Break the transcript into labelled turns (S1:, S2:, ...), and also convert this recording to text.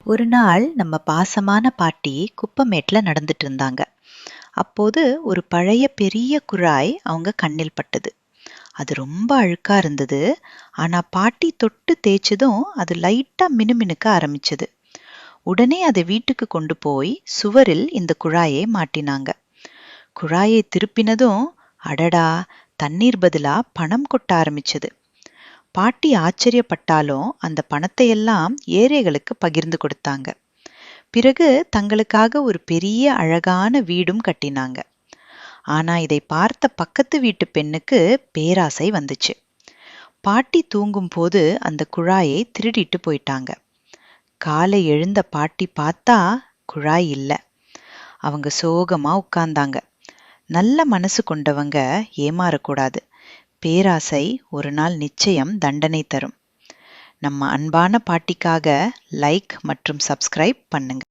S1: ஒரு நாள் நம்ம பாசமான பாட்டி குப்பமேட்ல நடந்துட்டு இருந்தாங்க. அப்போது ஒரு பழைய பெரிய குழாய் அவங்க கண்ணில் பட்டது. அது ரொம்ப அழுக்கா இருந்தது. ஆனா பாட்டி தொட்டு தேய்ச்சதும் அது லைட்டா மினுமினுக்க ஆரம்பிச்சது. உடனே அதை வீட்டுக்கு கொண்டு போய் சுவரில் இந்த குழாயை மாட்டினாங்க. குழாயை திருப்பினதும் அடடா, தண்ணீர் பதிலா பணம் கொட்ட ஆரம்பிச்சது. பாட்டி ஆச்சரியப்பட்டாலும் அந்த பணத்தை எல்லாம் ஏழைகளுக்கு பகிர்ந்து கொடுத்தாங்க. பிறகு தங்களுக்காக ஒரு பெரிய அழகான வீடும் கட்டினாங்க. ஆனா இதை பார்த்த பக்கத்து வீட்டு பெண்ணுக்கு பேராசை வந்துச்சு. பாட்டி தூங்கும் போது அந்த குழாயை திருடிட்டு போயிட்டாங்க. காலை எழுந்த பாட்டி பார்த்தா குழாய் இல்ல. அவங்க சோகமா உட்கார்ந்தாங்க. நல்ல மனசு கொண்டவங்க ஏமாறக்கூடாது. பேராசை ஒரு நாள் நிச்சயம் தண்டனை தரும். நம்ம அன்பான பாட்டிக்காக லைக் மற்றும் சப்ஸ்கிரைப் பண்ணுங்க.